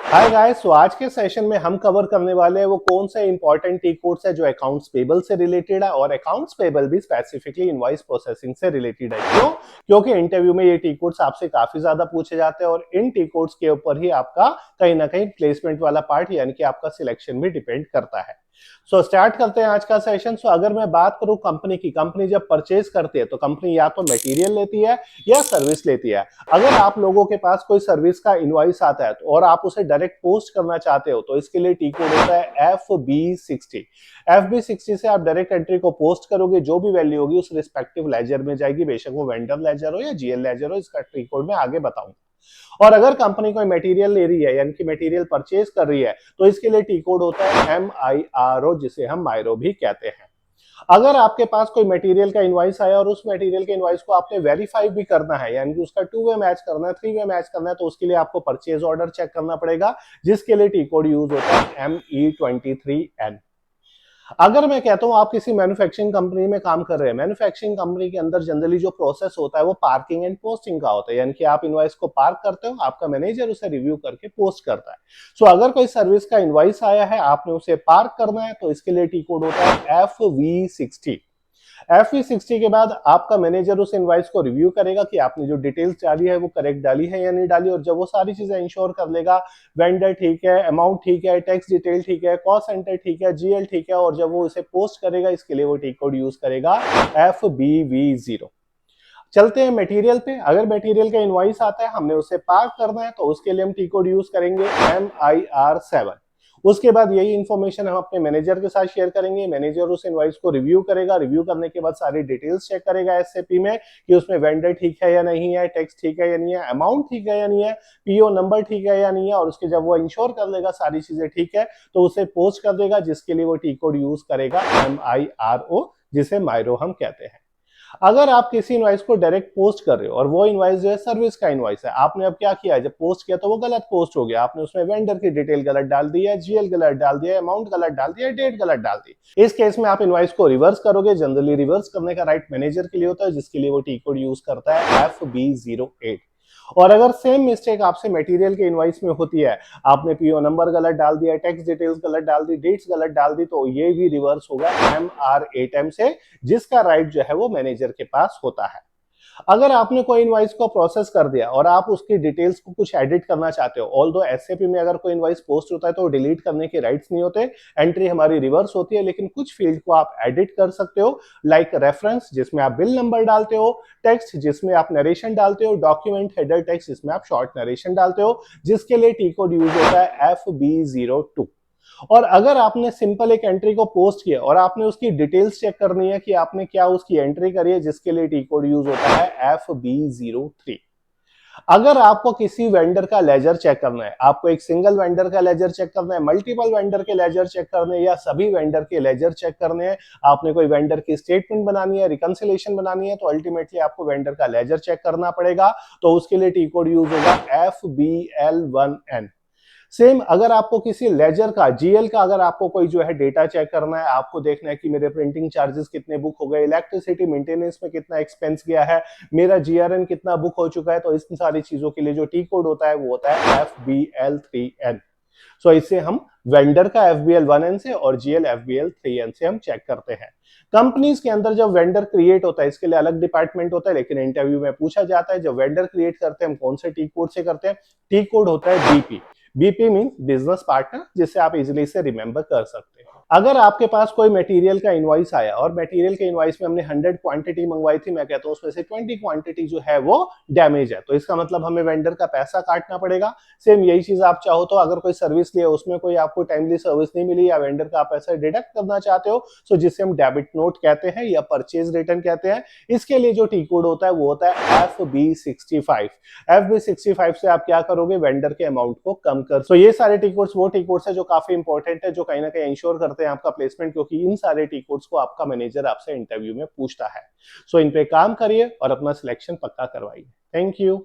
Hi guys, तो आज के सेशन में हम कवर करने वाले हैं वो कौन से इंपॉर्टेंट टी कोड्स है जो अकाउंट्स पेबल से रिलेटेड है और अकाउंट्स पेबल भी स्पेसिफिकली इनवॉइस प्रोसेसिंग से रिलेटेड है। क्यों? क्योंकि इंटरव्यू में ये टी कोड्स आपसे काफी ज्यादा पूछे जाते हैं और इन टी कोड्स के ऊपर ही आपका कहीं ना कहीं प्लेसमेंट वाला पार्ट यानी कि आपका सिलेक्शन भी डिपेंड करता है। स्टार्ट करते हैं आज का सेशन। अगर मैं बात करूं कंपनी की, कंपनी जब परचेज करती है तो कंपनी या तो मटेरियल लेती है या सर्विस लेती है। अगर आप लोगों के पास कोई सर्विस का इनवॉइस आता है और आप उसे डायरेक्ट पोस्ट करना चाहते हो तो इसके लिए टी कोड होता है FB60। FB60 से आप डायरेक्ट एंट्री को पोस्ट करोगे, जो भी वैल्यू होगी उस रिस्पेक्टिव लेजर में जाएगी, बेशक वो वेंडर लेजर हो या जीएल लेजर हो। इसका टी कोड मैं आगे बताऊंगा। और अगर कंपनी कोई मटेरियल ले रही है यानी कि मटेरियल परचेज कर रही है तो इसके लिए टी कोड होता है MIRO, जिसे हम मायरो भी कहते हैं। अगर आपके पास कोई मटेरियल का इनवॉइस आया और उस मटेरियल के इनवॉइस को आपने वेरीफाई भी करना है यानी कि उसका 2 वे मैच करना है, 3 वे मैच करना है, तो उसके लिए आपको परचेज ऑर्डर चेक करना पड़ेगा, जिसके लिए टी कोड यूज होता है ME23N। अगर मैं कहता हूं आप किसी मैन्युफैक्चरिंग कंपनी में काम कर रहे हैं, मैन्युफैक्चरिंग कंपनी के अंदर जनरली जो प्रोसेस होता है वो पार्किंग एंड पोस्टिंग का होता है, यानी कि आप इनवॉइस को पार्क करते हो, आपका मैनेजर उसे रिव्यू करके पोस्ट करता है। अगर कोई सर्विस का इनवॉइस आया है, आपने उसे पार्क करना है, तो इसके लिए टी कोड होता है FV60। FV60 के बाद आपका मैनेजर उस इनवॉइस को रिव्यू करेगा कि आपने जो डिटेल्स डाली है वो करेक्ट डाली है या नहीं डाली, और जब वो सारी चीजें इंश्योर कर लेगा, वेंडर ठीक है, अमाउंट ठीक है, टैक्स डिटेल ठीक है, कॉस्ट सेंटर ठीक है, जीएल ठीक है, और जब वो इसे पोस्ट करेगा इसके लिए वो टी कोड यूज करेगा FBV0। चलते हैं मटेरियल पे। अगर मटेरियल का इनवॉइस आता है, हमने उसे पार्क करना है, तो उसके लिए हम टी कोड यूज करेंगे MIR7। उसके बाद यही इंफॉर्मेशन हम अपने मैनेजर के साथ शेयर करेंगे। मैनेजर उस इनवॉइस को रिव्यू करेगा, रिव्यू करने के बाद सारी डिटेल्स चेक करेगा एसएपी में कि उसमें वेंडर ठीक है या नहीं है, टैक्स ठीक है या नहीं है, अमाउंट ठीक है या नहीं है, पीओ नंबर ठीक है या नहीं है, और उसके जब वो इंश्योर कर लेगा सारी चीजें ठीक है तो उसे पोस्ट कर देगा, जिसके लिए वो टी कोड यूज करेगा MIRO, जिसे मायरो हम कहते हैं। अगर आप किसी इनवॉइस को डायरेक्ट पोस्ट कर रहे हो और वो इनवॉइस जो है सर्विस का इनवॉइस है, आपने अब क्या किया, जब पोस्ट किया तो वो गलत पोस्ट हो गया, आपने उसमें वेंडर की डिटेल गलत डाल दी है, जीएल गलत डाल दिया है, अमाउंट गलत डाल दिया है, डेट गलत डाल दी। इस केस में आप इनवॉइस को रिवर्स करोगे। जनरली रिवर्स करने का राइट मैनेजर के लिए होता है, जिसके लिए वो टी कोड यूज करता है FB08। और अगर सेम मिस्टेक आपसे मटेरियल के इनवॉइस में होती है, आपने पीओ नंबर गलत डाल दिया, टैक्स डिटेल्स गलत डाल दी, डेट्स गलत डाल दी, तो ये भी रिवर्स होगा MR8M से, जिसका राइट जो है वो मैनेजर के पास होता है। अगर आपने कोई इनवॉइस को प्रोसेस कर दिया और आप उसकी डिटेल्स को कुछ एडिट करना चाहते हो, ऑल्दो एसएपी में अगर कोई इनवॉइस पोस्ट होता है तो डिलीट करने के राइट्स नहीं होते, एंट्री हमारी रिवर्स होती है, लेकिन कुछ फील्ड को आप एडिट कर सकते हो, लाइक रेफरेंस जिसमें आप बिल नंबर डालते हो, टेक्स्ट जिसमें आप नरेशन डालते हो, डॉक्यूमेंट हेडर टेक्स्ट जिसमें आप शॉर्ट नरेशन डालते हो, जिसके लिए टी कोड यूज होता है FB02। और अगर आपने सिंपल एक एंट्री को पोस्ट किया और आपने उसकी डिटेल्स चेक करनी है कि आपने क्या उसकी एंट्री करी है, जिसके लिए टी कोड यूज होता है FB03। अगर आपको किसी वेंडर का लेजर चेक करना है, आपको एक सिंगल वेंडर का लेजर चेक करना है, मल्टीपल वेंडर के लेजर चेक करने हैं, या सभी वेंडर के लेजर चेक करने हैं, आपने कोई वेंडर की स्टेटमेंट बनानी है, रिकंसिलेशन बनानी है, तो अल्टीमेटली आपको वेंडर का लेजर चेक करना पड़ेगा, तो उसके लिए टी कोड यूज होगा FBL1N। सेम अगर आपको किसी लेजर का, जीएल का, अगर आपको कोई जो है डेटा चेक करना है, आपको देखना है कि मेरे प्रिंटिंग चार्जेस कितने बुक हो गए, इलेक्ट्रिसिटी मेंटेनेंस में कितना एक्सपेंस गया है, मेरा जीआरएन कितना बुक हो चुका है, तो इन सारी चीजों के लिए जो टी कोड होता है वो होता है FBL3N। इससे हम वेंडर का FBL1N से और जीएल FBL3N से हम चेक करते हैं। कंपनीज के अंदर जब वेंडर क्रिएट होता है, इसके लिए अलग डिपार्टमेंट होता है, लेकिन इंटरव्यू में पूछा जाता है जब वेंडर क्रिएट करते हैं हम कौन से टी कोड से करते हैं। टी कोड होता है BP. BP mean business partner, जिसे आप इजिली से रिमेंबर कर सकते हैं। अगर आपके पास कोई मटेरियल का इनवॉइस आया और मटेरियल के इनवॉइस में हमने 100 क्वांटिटी मंगवाई थी, मैं कहता हूं उसमें से 20 क्वांटिटी जो है वो डैमेज है, तो इसका मतलब हमें वेंडर का पैसा काटना पड़ेगा। सेम यही चीज आप चाहो तो अगर कोई सर्विस लिया उसमें कोई आपको टाइमली सर्विस नहीं मिली या वेंडर का पैसा डिडक्ट करना चाहते हो, जिसे हम डेबिट नोट कहते हैं या परचेज रिटर्न कहते हैं, इसके लिए जो टी कोड होता है वो होता है FB65। FB65 से आप क्या करोगे, वेंडर के अमाउंट को कम कर। ये सारे टी कोड्स वो टी कोड्स है जो काफी इंपॉर्टेंट है, जो कहीं ना कहीं इंश्योर करते हैं आपका प्लेसमेंट, क्योंकि इन सारे टी कोड्स को आपका मैनेजर आपसे इंटरव्यू में पूछता है। इन पे काम करिए और अपना सिलेक्शन पक्का करवाइए। Thank you.